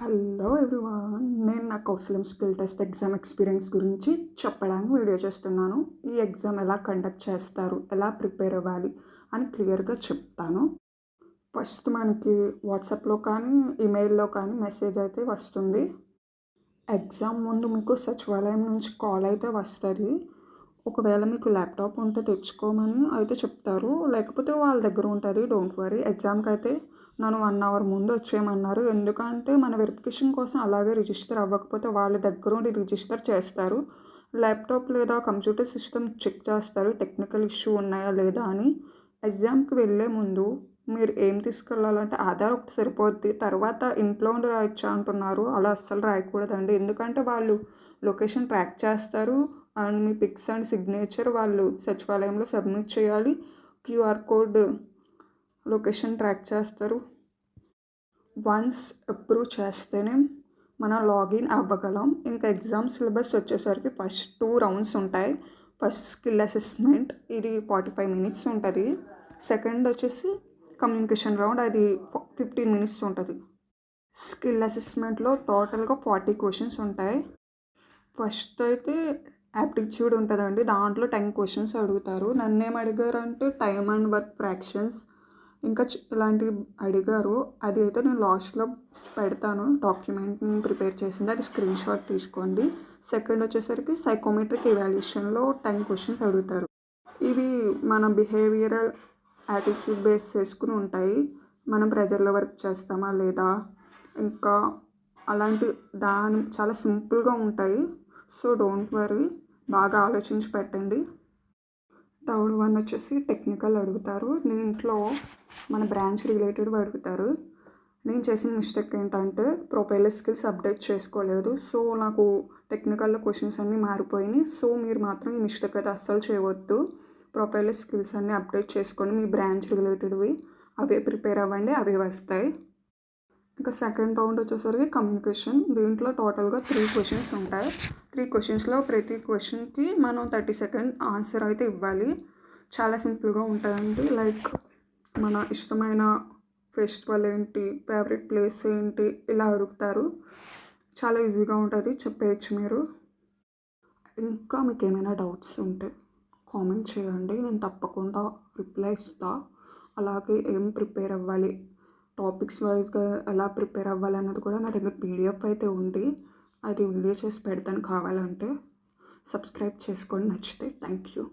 Hello everyone, నేను నా కౌశలం skill test exam experience గురించి చెప్పడానికి వీడియో చేస్తున్నాను. ఈ ఎగ్జామ్ ఎలా కండక్ట్ చేస్తారు, ఎలా ప్రిపేర్ అవ్వాలి అని క్లియర్గా చెప్తాను. ఫస్ట్ మనకి వాట్సాప్లో కానీ ఈమెయిల్లో కానీ మెసేజ్ అయితే వస్తుంది. ఎగ్జామ్ ముందు మీకు సచివాలయం నుంచి కాల్ అయితే వస్తుంది. ఒకవేళ మీకు ల్యాప్టాప్ ఉంటే తెచ్చుకోమని అయితే చెప్తారు, లేకపోతే వాళ్ళ దగ్గర ఉంటుంది. Don't worry. ఎగ్జామ్కి అయితే నన్ను 1 అవర్ ముందు వచ్చేయమన్నారు. ఎందుకంటే మన వెరిఫికేషన్ కోసం అలాగే రిజిస్టర్ అవ్వకపోతే వాళ్ళ దగ్గర ఉండి రిజిస్టర్ చేస్తారు. ల్యాప్టాప్ లేదా కంప్యూటర్ సిస్టమ్ చెక్ చేస్తారు టెక్నికల్ ఇష్యూ ఉన్నాయా లేదా అని. ఎగ్జామ్కి వెళ్ళే ముందు మీరు ఏం తీసుకెళ్ళాలంటే ఆధార్ ఒకటి సరిపోద్ది. తర్వాత ఇంట్లో ఉండి రాయొచ్చా అంటున్నారు, అలా అస్సలు రాయకూడదండి. ఎందుకంటే వాళ్ళు లొకేషన్ ట్రాక్ చేస్తారు అండ్ మీ పిక్స్ అండ్ సిగ్నేచర్ వాళ్ళు సచివాలయంలో సబ్మిట్ చేయాలి. క్యూఆర్ కోడ్ లొకేషన్ ట్రాక్ చేస్తారు. వన్స్ అప్రూవ్ చేస్తేనే మనం లాగిన్ అవ్వగలం. ఇంకా ఎగ్జామ్ సిలబస్ వచ్చేసరికి ఫస్ట్ 2 రౌండ్స్ ఉంటాయి. ఫస్ట్ స్కిల్ అసెస్మెంట్, ఇది 45 మినిట్స్ ఉంటుంది. సెకండ్ వచ్చేసి కమ్యూనికేషన్ రౌండ్, అది 15 మినిట్స్ ఉంటుంది. స్కిల్ అసెస్మెంట్లో టోటల్గా 40 క్వశ్చన్స్ ఉంటాయి. ఫస్ట్ అయితే యాప్టిట్యూడ్ ఉంటుందండి. దాంట్లో 10 క్వశ్చన్స్ అడుగుతారు. నన్నేం అడిగారంటే టైమ్ అండ్ వర్క్ ఫ్రాక్షన్స్ ఇంకా ఇలాంటివి అడిగారు. అది అయితే నేను లాస్ట్లో పెడతాను. డాక్యుమెంట్ని ప్రిపేర్ చేసింది, అది స్క్రీన్ షాట్ తీసుకోండి. సెకండ్ వచ్చేసరికి సైకోమెట్రిక్ ఎవాల్యుయేషన్లో 10 క్వశ్చన్స్ అడుగుతారు. ఇవి మన బిహేవియరల్ యాటిట్యూడ్ బేస్ చేసుకుని ఉంటాయి. మనం ప్రెజర్లో వర్క్ చేస్తామా లేదా, ఇంకా అలాంటి చాలా సింపుల్గా ఉంటాయి. సో డోంట్ వరీ, బాగా ఆలోచించి పెట్టండి. థర్డ్ వన్ వచ్చేసి టెక్నికల్ అడుగుతారు. దీంట్లో మన బ్రాంచ్ రిలేటెడ్ అడుగుతారు. నేను చేసిన మిస్టేక్ ఏంటంటే ప్రొఫైల్ స్కిల్స్ అప్డేట్ చేసుకోలేదు. సో నాకు టెక్నికల్లో క్వశ్చన్స్ అన్నీ మారిపోయినాయి. సో మీరు మాత్రం ఈ మిస్టేక్ అయితే అస్సలు చేయవద్దు. ప్రొఫైల్ స్కిల్స్ అన్నీ అప్డేట్ చేసుకొని మీ బ్రాంచ్ రిలేటెడ్వి అవే ప్రిపేర్ అవ్వండి, అవే వస్తాయి. ఇంకా సెకండ్ రౌండ్ వచ్చేసరికి కమ్యూనికేషన్. దీంట్లో టోటల్గా 3 క్వశ్చన్స్ ఉంటాయి. 3 క్వశ్చన్స్లో ప్రతి క్వశ్చన్కి మనం 30 సెకండ్ ఆన్సర్ అయితే ఇవ్వాలి. చాలా సింపుల్గా ఉంటాయండి. లైక్ మన ఇష్టమైన ఫెస్టివల్ ఏంటి, ఫేవరెట్ ప్లేస్ ఏంటి, ఇలా అడుగుతారు. చాలా ఈజీగా ఉంటుంది, చెప్పేయచ్చు మీరు. ఇంకా మీకు ఏమైనా డౌట్స్ ఉంటే కామెంట్ చేయండి, నేను తప్పకుండా రిప్లై ఇస్తా. అలాగే ఏం ప్రిపేర్ అవ్వాలి, టాపిక్స్ వైజ్గా ఎలా ప్రిపేర్ అవ్వాలి అన్నది కూడా నా దగ్గర PDF అయితే ఉంది. అది వీడియో చేసి పెడతాను. కావాలంటే సబ్స్క్రైబ్ చేసుకోండి నచ్చితే. Thank you.